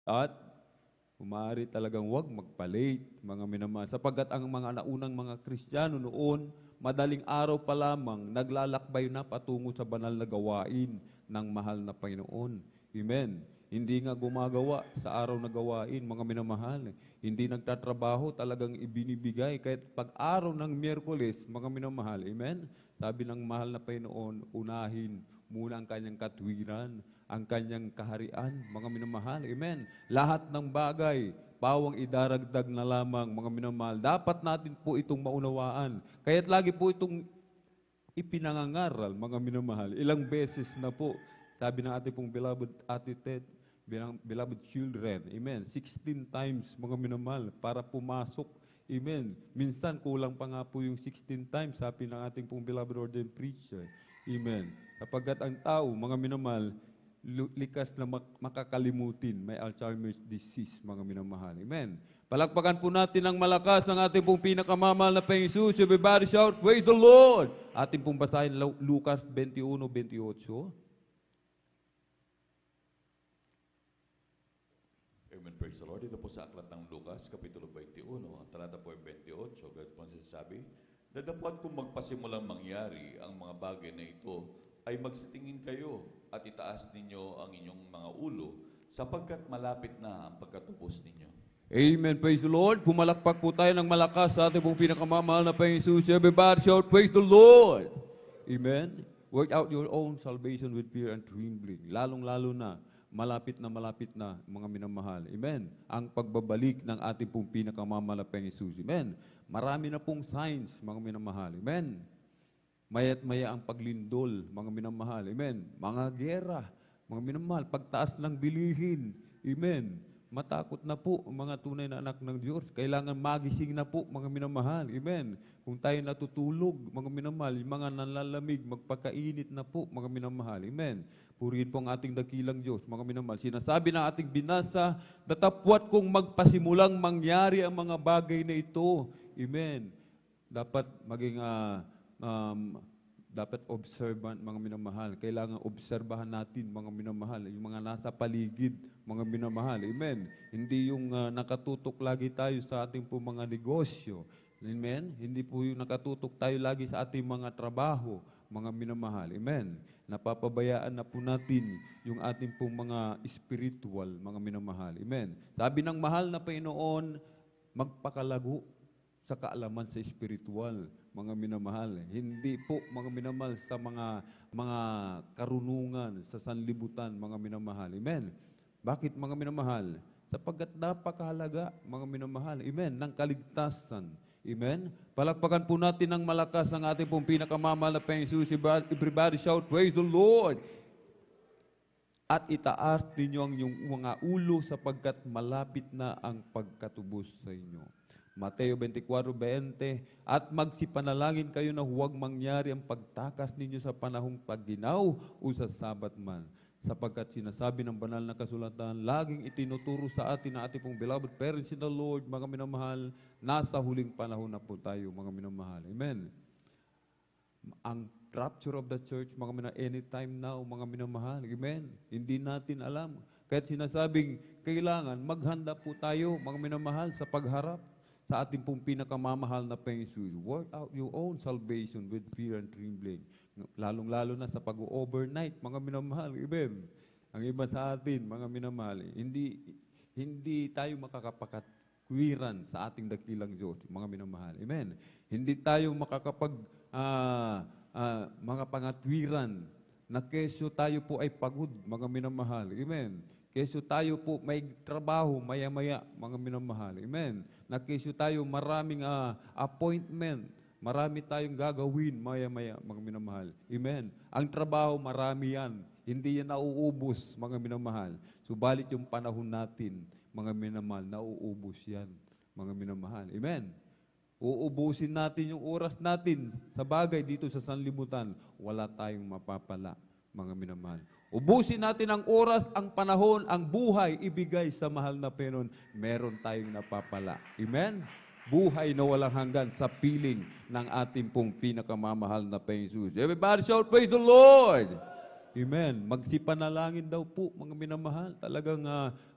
At maaari talagang huwag magpa-late, mga minamahal. Sapagkat ang mga naunang mga Kristiyano noon, madaling araw pa lamang, naglalakbay na patungo sa banal na gawain ng mahal na Panginoon. Amen. Hindi nga gumagawa sa araw na gawain, mga minamahal. Hindi nagtatrabaho, talagang ibinibigay. Kahit pag-araw ng Miyerkules, mga minamahal. Amen. Sabi ng mahal na Panginoon, unahin muna ang kanyang katwiran, ang kanyang kaharian, mga minamahal. Amen. Lahat ng bagay, pawang idaragdag na lamang, mga minamahal. Dapat natin po itong maunawaan. Kaya't lagi po itong ipinangangaral, mga minamahal. Ilang beses na po, sabi ng ating pong beloved Ate Ted, beloved children, amen, 16 times, mga minamahal, para pumasok, amen. Minsan, kulang pa nga po yung 16 times, sabi ng ating pong beloved ordained preacher, amen. Kapagkat ang tao, mga minamahal, likas na makakalimutin, may Alzheimer's disease, mga minamahal, amen. Palakpakan po natin ng malakas ang ating pong pinakamamahal na Panginoon Jesus. Everybody shout, praise the Lord! Ating pong basahin, Lucas 21:28. Amen, praise the Lord. Ito po sa aklat ng Lucas, Kapitulo 21, ang talata po ay 28. Ganito po ang sinasabi, "Datapwat kung magpasimulang mangyari ang mga bagay na ito, ay magsitingin kayo at itaas ninyo ang inyong mga ulo, sapagkat malapit na ang pagkatubos ninyo." Amen, praise the Lord. Pumalakpak po tayo ng malakas sa ating pong pinakamamahal na Panginoon Jesus. Everybody shout, praise the Lord! Amen. Work out your own salvation with fear and trembling. Lalong-lalo na, malapit na, mga minamahal. Amen. Ang pagbabalik ng ating pong pinakamamahal na Panginoon Jesus. Amen. Marami na pong signs, mga minamahal. Amen. Maya't maya ang paglindol, mga minamahal. Amen. Mga gera, mga minamahal. Pagtaas ng bilihin. Amen. Matakot na po ang mga tunay na anak ng Diyos. Kailangan magising na po, mga minamahal. Amen. Kung tayo natutulog, mga minamahal, yung mga nanlalamig, magpakainit na po, mga minamahal. Amen. Purihin po ang ating dakilang Diyos, mga minamahal. Sinasabi na ating binasa, datapwat kung magpasimulang mangyari ang mga bagay na ito. Amen. Dapat maging dapat observant, mga minamahal. Kailangan obserbahan natin, mga minamahal, yung mga nasa paligid, mga minamahal. Amen. Hindi yung nakatutok lagi tayo sa ating po mga negosyo. Amen. Hindi po yung nakatutok tayo lagi sa ating mga trabaho, mga minamahal. Amen. Napapabayaan na po natin yung ating pong mga spiritual, mga minamahal. Amen. Sabi ng mahal na Panginoon, magpakalago sa kaalaman sa spiritual, mga minamahal. Hindi po, mga minamahal, sa mga karunungan, sa sanlibutan, mga minamahal. Amen. Bakit, mga minamahal? Sapagkat napakahalaga, mga minamahal. Amen. Ng kaligtasan. Amen. Palakpakan po natin ng malakas ang ating pong pinakamamahal na Panginoon Jesus. Everybody shout, praise the Lord! At itaas ninyo ang inyong mga ulo sapagkat malapit na ang pagkatubos sa inyo. Mateo 24:20, at magsipanalangin kayo na huwag mangyari ang pagtakas ninyo sa panahong pagginaw o sa Sabat man. Sapagkat sinasabi ng banal na kasulatan, laging itinuturo sa atin na ating pong beloved parents in the Lord, mga minamahal, nasa huling panahon na po tayo, mga minamahal. Amen. Ang rapture of the church, mga anytime now, mga minamahal. Amen. Hindi natin alam. Kaya't sinasabing, kailangan maghanda po tayo, mga minamahal, sa pagharap sa ating pong pinakamamahal na Panginoon. Work out your own salvation with fear and trembling. Lalong-lalo na sa pag-overnight, mga minamahal. Amen. Ang iba sa atin, mga minamahal, hindi tayo makakapakatwiran sa ating dakilang Diyos, mga minamahal. Amen. Hindi tayo mga pangatwiran na kesyo tayo po ay pagod, mga minamahal. Amen. Kesyo tayo po may trabaho, maya-maya, mga minamahal. Amen. Na kesyo tayo maraming appointment, marami tayong gagawin, maya-maya, mga minamahal. Amen. Ang trabaho, marami yan. Hindi yan nauubos, mga minamahal. Subalit yung panahon natin, mga minamahal, nauubos yan, mga minamahal. Amen. Uubusin natin yung oras natin sa bagay dito sa sanlibutan, wala tayong mapapala, mga minamahal. Ubusin natin ang oras, ang panahon, ang buhay, ibigay sa mahal na Panginoon, meron tayong napapala. Amen? Buhay na walang hanggan sa piling ng ating pong pinakamamahal na Panginoon. Everybody shout, praise the Lord! Amen. Magsipanalangin daw po, mga minamahal. Talagang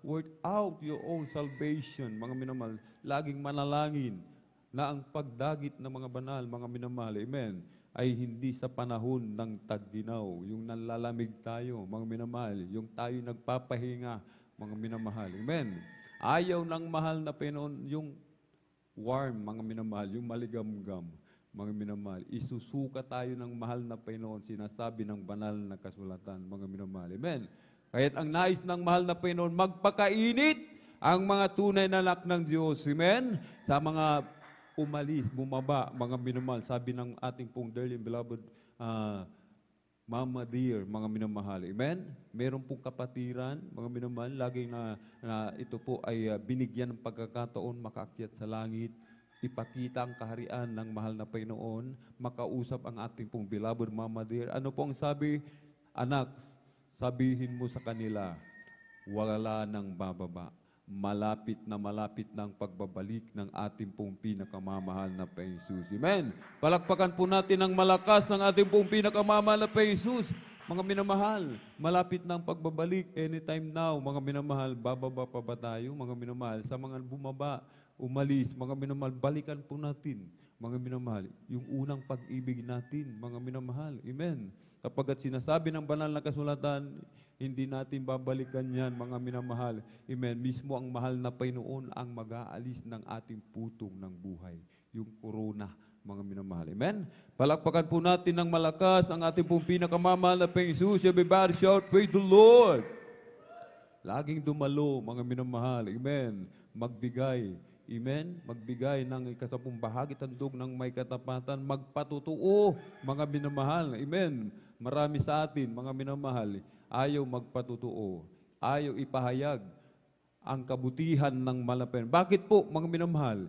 work out your own salvation, mga minamahal. Laging manalangin na ang pagdagit ng mga banal, mga minamahal. Amen. Ay hindi sa panahon ng tag-ginaw. Yung nanlalamig tayo, mga minamahal. Yung tayo nagpapahinga, mga minamahal. Amen. Ayaw ng mahal na Panginoon yung warm, mga minamahal, yung maligamgam, mga minamahal. Isusuka tayo ng mahal na Panginoon, sinasabi ng banal na kasulatan, mga minamahal. Amen. Kaya't ang nais ng mahal na Panginoon, magpakainit ang mga tunay na anak ng Diyos. Amen. Sa mga umalis, bumaba, mga minamahal. Sabi ng ating pong dearly beloved Mama dear, mga minamahal. Amen? Meron pong kapatiran, mga minamahal, laging na ito po ay binigyan ng pagkakataon makaakyat sa langit, ipakita ang kaharian ng mahal na Panginoon, makausap ang ating pong beloved Mama dear. Ano pong sabi? Anak, sabihin mo sa kanila, wala nang bababa. Malapit na ang pagbabalik ng ating pong pinakamamahal na Panginoon. Amen. Palakpakan po natin ng malakas ng ating pong pinakamamahal na Panginoon. Mga minamahal, malapit na ang pagbabalik. Anytime now, mga minamahal, bababa pa ba tayo? Mga minamahal, sa mga bumaba, umalis, mga minamahal, balikan po natin. Mga minamahal, yung unang pag-ibig natin, mga minamahal. Amen. Kapag sinasabi ng banal na kasulatan, hindi natin babalikan yan, mga minamahal. Amen. Mismo ang mahal na Panginoon ang mag-aalis ng ating putong ng buhay. Yung corona, mga minamahal. Amen. Palakpakan po natin ng malakas ang ating pong pinakamamahal na Panginoon. Everybody shout, praise the Lord. Laging dumalo, mga minamahal. Amen. Magbigay. Amen? Magbigay ng ikasapung bahagi tandog ng may katapatan. Magpatutuo, mga minamahal. Amen. Marami sa atin, mga minamahal, ayaw magpatutuo. Ayaw ipahayag ang kabutihan ng malapen. Bakit po, mga minamahal?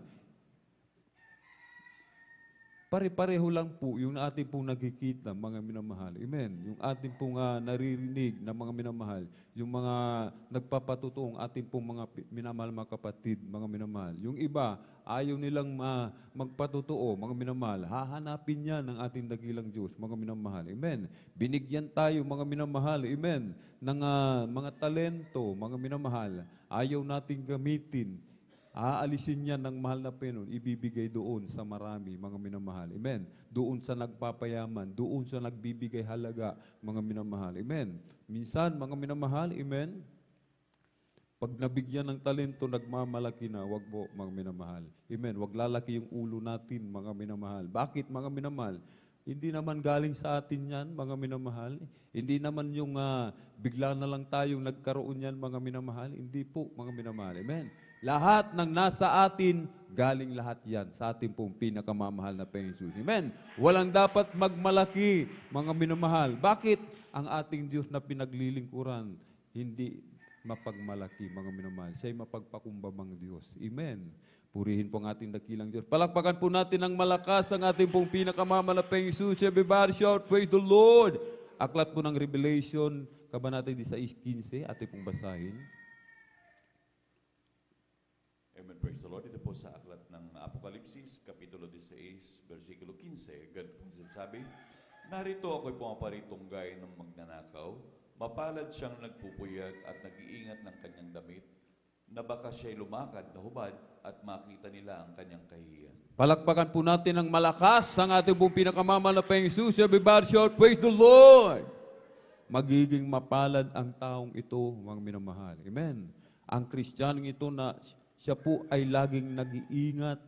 Pare-pareho lang po yung ating pong nakikita, mga minamahal. Amen. Yung ating pong naririnig na mga minamahal. Yung mga nagpapatutuong ating pong mga minamahal mga kapatid, mga minamahal. Yung iba, ayaw nilang magpatutuo, mga minamahal. Hahanapin yan ng ating dakilang Diyos, mga minamahal. Amen. Binigyan tayo, mga minamahal. Amen. Ng mga talento, mga minamahal. Ayaw nating gamitin. Aalisin niya ng mahal na Panginoon, ibibigay doon sa marami, mga minamahal. Amen. Doon sa nagpapayaman, doon sa nagbibigay halaga, mga minamahal. Amen. Minsan, mga minamahal, amen, pag nabigyan ng talento, nagmamalaki na, wag po, mga minamahal. Amen. Wag lalaki yung ulo natin, mga minamahal. Bakit, mga minamahal? Hindi naman galing sa atin yan, mga minamahal. Hindi naman yung bigla na lang tayong nagkaroon yan, mga minamahal. Hindi po, mga minamahal. Amen. Lahat ng nasa atin, galing lahat yan sa ating pong pinakamamahal na Panginoon. Amen. Walang dapat magmalaki, mga minamahal. Bakit ang ating Diyos na pinaglilingkuran, hindi mapagmalaki, mga minamahal? Siya'y mapagpakumbabang Diyos. Amen. Purihin po ang ating dakilang Diyos. Palakpakan po natin ng malakas ang ating pong pinakamamahal na Panginoon. Everybody shout, praise the Lord. Aklat po ng Revelation, kabanata 16:15, ating pong basahin. Amen. Praise the Lord. Ito po sa aklat ng Apokalipsis, Kapitulo 16, versikulo 15. Ganito po sinasabi, narito ako'y pumaparitong gaya ng magnanakaw, mapalad siyang nagpupuyat at nag-iingat ng kanyang damit, na baka siya'y lumakad na hubad at makita nila ang kanyang kahihiyan. Palakpakan po natin ng malakas ang ating pong pinakamamahal na Panginoon. Everybody shout, praise the Lord! Magiging mapalad ang taong ito, mga minamahal. Amen. Ang Kristiyanong ito na siya po ay laging nag-iingat,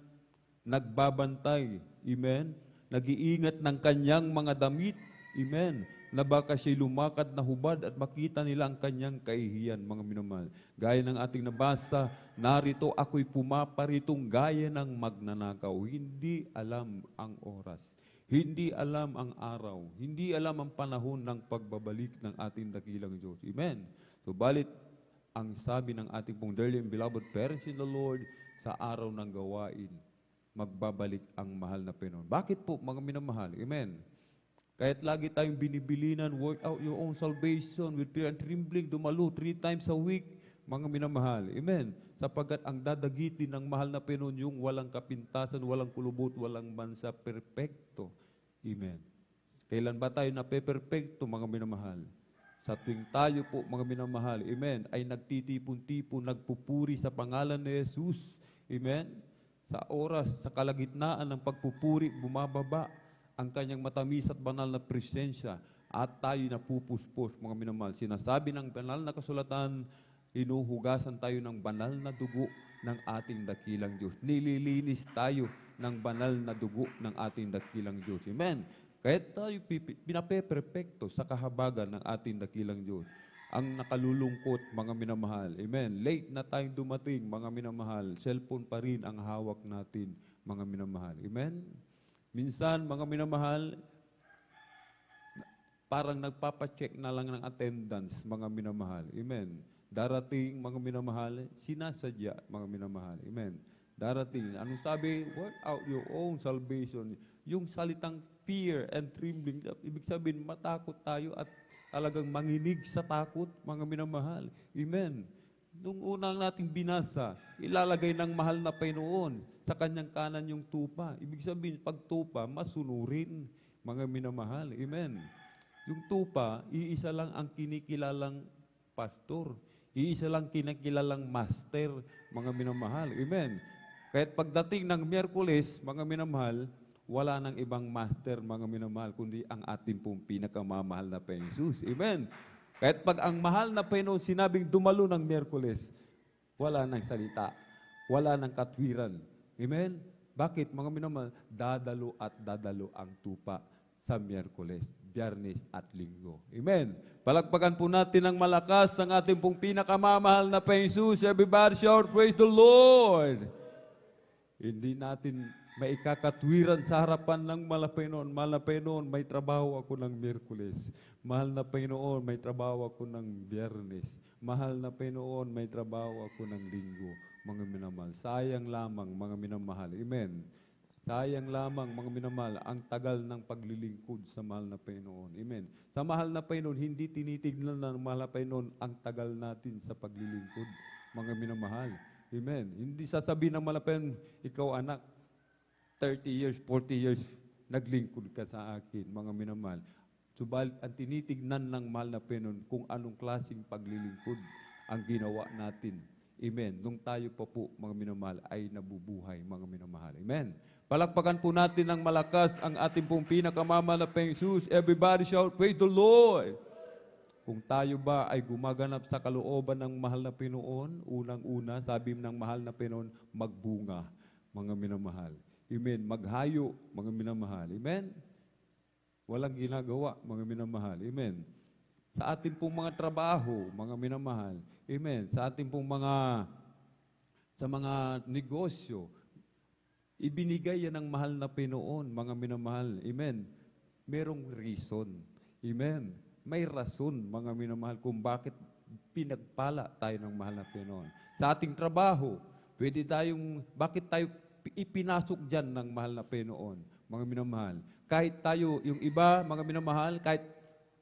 nagbabantay. Amen? Nag-iingat ng kanyang mga damit. Amen? Na baka siya'y lumakad na hubad at makita nila ang kanyang kahihiyan, mga minamahal. Gaya ng ating nabasa, narito ako'y pumaparitong gaya ng magnanakaw. Hindi alam ang oras. Hindi alam ang araw. Hindi alam ang panahon ng pagbabalik ng ating dakilang Diyos. Amen? So, balit, ang sabi ng ating pong dearly and beloved parents in the Lord, sa araw ng gawain, magbabalik ang mahal na Panginoon. Bakit po, mga minamahal? Amen. Kahit lagi tayong binibilinan, work out your own salvation with fear and trembling, dumalo 3 times a week, mga minamahal. Amen. Sapagkat ang dadagitin ng mahal na Panginoon, yung walang kapintasan, walang kulubot, walang bansa, perpekto. Amen. Kailan ba tayo na pe-perpekto, mga minamahal? Sa tuwing tayo po, mga minamahal, amen, ay nagtitipon-tipon, nagpupuri sa pangalan ni Jesus, amen, sa oras, sa kalagitnaan ng pagpupuri, bumababa ang kanyang matamis at banal na presensya at tayo napupuspos, mga minamahal. Sinasabi ng banal na kasulatan, hinuhugasan tayo ng banal na dugo ng ating dakilang Diyos. Nililinis tayo ng banal na dugo ng ating dakilang Diyos. Amen. Kaya tayo pinapeperpekto sa kahabagan ng ating dakilang Diyos. Ang nakalulungkot, mga minamahal. Amen. Late na tayong dumating, mga minamahal. Cellphone pa rin ang hawak natin, mga minamahal. Amen. Minsan, mga minamahal, parang nagpapacheck na lang ng attendance, mga minamahal. Amen. Darating, mga minamahal, sinasadya, mga minamahal. Amen. Darating. Anong sabi? Work out your own salvation. Yung salitang fear and trembling, ibig sabihin, matakot tayo at talagang manginig sa takot, mga minamahal. Amen. Nung unang nating binasa, ilalagay ng mahal na Panginoon sa kanyang kanan yung tupa. Ibig sabihin, pag tupa, masunurin, mga minamahal. Amen. Yung tupa, iisa lang ang kinikilalang pastor. Iisa lang kinikilalang master, mga minamahal. Amen. Kahit pagdating ng Miyerkules, mga minamahal, wala nang ibang master, mga minamahal, kundi ang ating pong pinakamamahal na Panginoon Jesus. Amen. Kahit pag ang mahal na Panginoon sinabing dumalo ng Miyerkules, wala nang salita, wala nang katwiran. Amen. Bakit, mga minamahal? Dadalo at dadalo ang tupa sa Miyerkules, Biyernes at Linggo. Amen. Palakpakan po natin ng malakas ang ating pong pinakamamahal na Panginoon Jesus. Everybody shout, praise the Lord! Hindi natin maikakatwiran sa harapan ng mahal na Panginoon. Mahal na Panginoon, may trabaho ako ng Miyerkules. Mahal na Panginoon, may trabaho ako ng Biyernes. Mahal na Panginoon, may trabaho ako ng Linggo. Mga minamahal, sayang lamang, mga minamahal. Amen. Sayang lamang, mga minamahal, ang tagal ng paglilingkod sa mahal na Panginoon. Amen. Sa mahal na Panginoon, hindi tinitignan ng mahal na Panginoon ang tagal natin sa paglilingkod, mga minamahal. Amen. Hindi sasabihin ng mahal na Panginoon, ikaw anak, 30 years, 40 years, naglingkod ka sa akin, mga minamahal. Subalit, ang tinitignan ng mahal na Panginoon kung anong klaseng paglilingkod ang ginawa natin. Amen. Nung tayo pa po, mga minamahal, ay nabubuhay, mga minamahal. Amen. Palakpakan po natin ng malakas ang ating pong pinakamamahal na Panginoon Jesus. Everybody shout, praise the Lord! Kung tayo ba ay gumaganap sa kalooban ng mahal na Panginoon, unang-una, sabi ng mahal na Panginoon, magbunga, mga minamahal. Amen. Maghayo, mga minamahal. Amen. Walang ginagawa, mga minamahal. Amen. Sa ating pong mga trabaho, mga minamahal. Amen. Sa ating pong sa mga negosyo, ibinigay yan ng mahal na Panginoon, mga minamahal. Amen. Merong reason. Amen. May rason, mga minamahal, kung bakit pinagpala tayo ng mahal na Panginoon. Sa ating trabaho, bakit tayo ipinasok dyan ng mahal na Panginoon, mga minamahal. Kahit tayo, yung iba, mga minamahal, kahit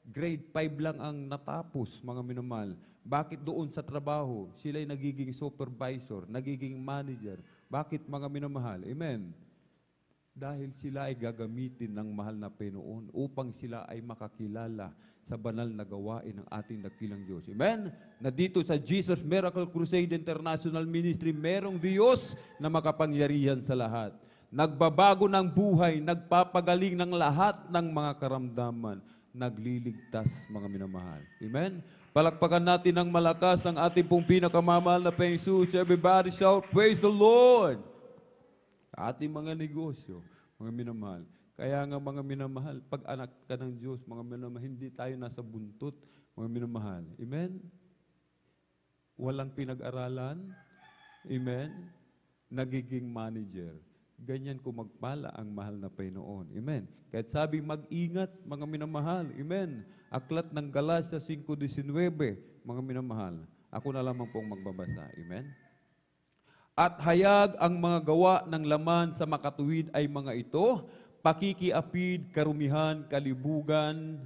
grade 5 lang ang natapos, mga minamahal. Bakit doon sa trabaho, sila'y nagiging supervisor, nagiging manager? Bakit, mga minamahal? Amen. Dahil sila ay gagamitin ng mahal na Panginoon upang sila ay makakilala sa banal na gawain ng ating dakilang Diyos. Amen? Na dito sa Jesus Miracle Crusade International Ministry, merong Diyos na makapangyarihan sa lahat. Nagbabago ng buhay, nagpapagaling ng lahat ng mga karamdaman, nagliligtas, mga minamahal. Amen? Palakpakan natin ng malakas ang ating pong pinakamamahal na Panginoon Jesus. Everybody shout, praise the Lord! Ating mga negosyo, mga minamahal. Kaya nga, mga minamahal, pag anak ka ng Diyos, mga minamahal, hindi tayo nasa buntot, mga minamahal. Amen? Walang pinag-aralan. Amen? Nagiging manager. Ganyan kung magpala ang mahal na Panginoon. Amen? Kahit sabi, mag-ingat, mga minamahal. Amen? Aklat ng Galatia 5:19, mga minamahal. Ako na lamang pong magbabasa. Amen? At hayag ang mga gawa ng laman sa makatuwid ay mga ito, pakikiapid, karumihan, kalibugan,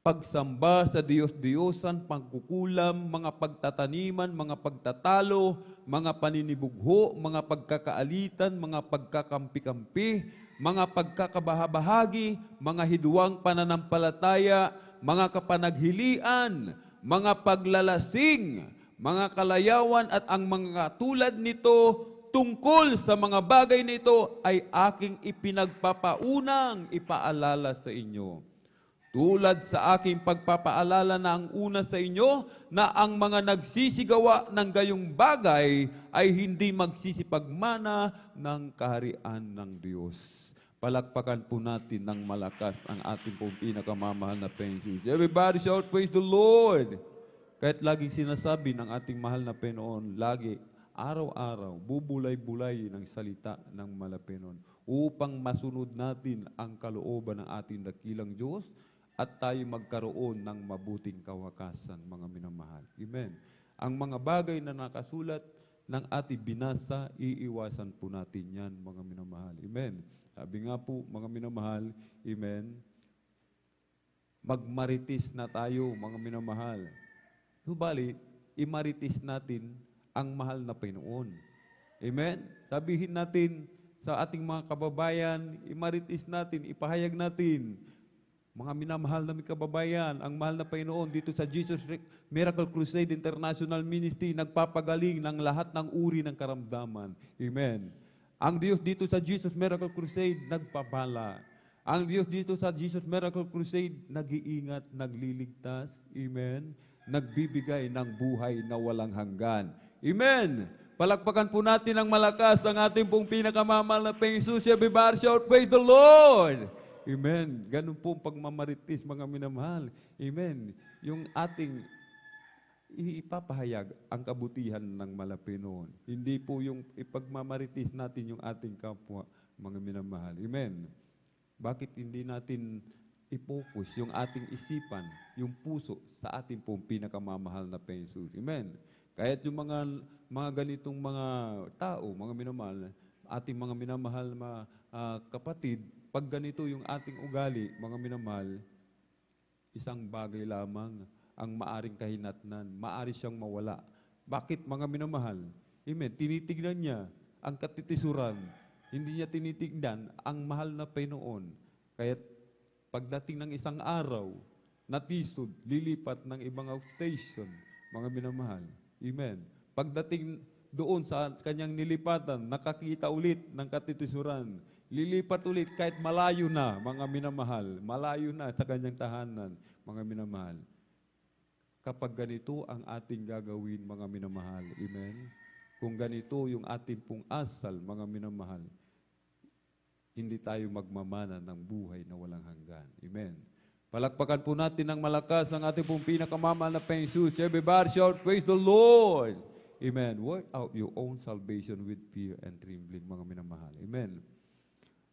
pagsamba sa Diyos-Diyosan, pagkukulam, mga pagtataniman, mga pagtatalo, mga paninibugho, mga pagkakaalitan, mga pagkakampi-kampi, mga pagkakabahabahagi, mga hiduwang pananampalataya, mga kapanaghilian, mga paglalasing, mga kalayawan at ang mga tulad nito tungkol sa mga bagay nito ay aking ipinagpapaunang ipaalala sa inyo. Tulad sa aking pagpapaalala na ang una sa inyo, na ang mga nagsisigawa ng gayong bagay ay hindi magsisipagmana ng kaharian ng Diyos. Palakpakan po natin ng malakas ang ating pong pinakamamahal na Panginoon. Everybody shout, praise the Lord! Kahit laging sinasabi ng ating mahal na Panginoon, lagi, araw-araw, bubulay-bulay ng salita ng Malapinon upang masunod natin ang kalooban ng ating dakilang Diyos at tayo magkaroon ng mabuting kawakasan, mga minamahal. Amen. Ang mga bagay na nakasulat ng ating binasa, iiwasan po natin yan, mga minamahal. Amen. Sabi nga po, mga minamahal, amen, magmaritis na tayo, mga minamahal. Subalit, imaritis natin ang mahal na Panginoon. Amen? Sabihin natin sa ating mga kababayan, imaritis natin, ipahayag natin, mga minamahal na kababayan, ang mahal na Panginoon dito sa Jesus Miracle Crusade International Ministry, nagpapagaling ng lahat ng uri ng karamdaman. Amen? Ang Diyos dito sa Jesus Miracle Crusade, nagpapala. Ang Diyos dito sa Jesus Miracle Crusade, nag-iingat, nagliligtas. Amen? Nagbibigay ng buhay na walang hanggan. Amen. Palakpakan po natin ng malakas ang ating pong pinakamamahal na Panginoon. Everybody shout, praise the Lord! Amen. Ganun po ang pagmamaritis, mga minamahal. Amen. Yung ating ipapahayag ang kabutihan ng Malapinoon. Hindi po yung ipagmamaritis natin yung ating kapwa, mga minamahal. Amen. Bakit hindi natin i-focus yung ating isipan, yung puso sa ating pong pinakamamahal na Panginoon? Amen. Kahit yung mga ganitong mga tao, mga minamahal, ating mga minamahal kapatid, pag ganito yung ating ugali, mga minamahal, isang bagay lamang ang maaring kahinatnan, maari siyang mawala. Bakit, mga minamahal? Amen. Tinitignan niya ang katitisuran, hindi niya tinitignan ang mahal na Panginoon. Kaya pagdating ng isang araw, natisod, lilipat ng ibang outstation, mga minamahal. Amen. Pagdating doon sa kanyang nilipatan, nakakita ulit ng katitisuran. Lilipat ulit kahit malayo na, mga minamahal. Malayo na sa kanyang tahanan, mga minamahal. Kapag ganito ang ating gagawin, mga minamahal. Amen. Kung ganito yung ating pong asal, mga minamahal, hindi tayo magmamana ng buhay na walang hanggan. Amen. Palakpakan po natin ng malakas ang ating pong pinakamamahal na Panginoon. Everybody shout, praise the Lord! Amen. Work out your own salvation with fear and trembling, mga minamahal. Amen.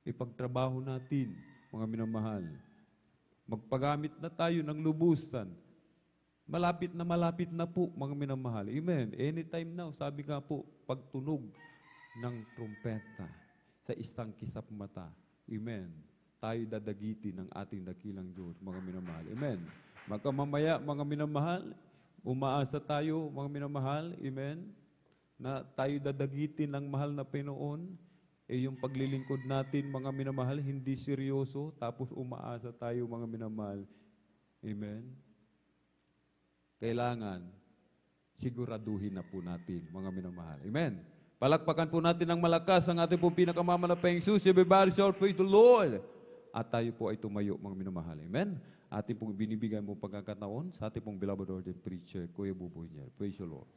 Ipagtrabaho natin, mga minamahal. Magpagamit na tayo ng lubusan. Malapit na po, mga minamahal. Amen. Anytime now, sabi nga po, pagtunog ng trumpeta sa isang kisap mata. Amen. Tayo dadagitin ng ating dakilang Diyos, mga minamahal. Amen. Magkamamaya, mga minamahal, umaasa tayo, mga minamahal, amen, na tayo dadagitin ng mahal na Panginoon, yung paglilingkod natin, mga minamahal, hindi seryoso, tapos umaasa tayo, mga minamahal. Amen. Kailangan, siguraduhin na po natin, mga minamahal. Amen. Palakpakan po natin ng malakas ang ating po pinakamamahal na Panginoon. Everybody shout, praise the Lord! At tayo po ay tumayo, mga minamahal. Amen. Ating pong binibigay mo pagkakataon sa ating pong beloved ordained preacher, Kuya Buboy niya. Praise the Lord.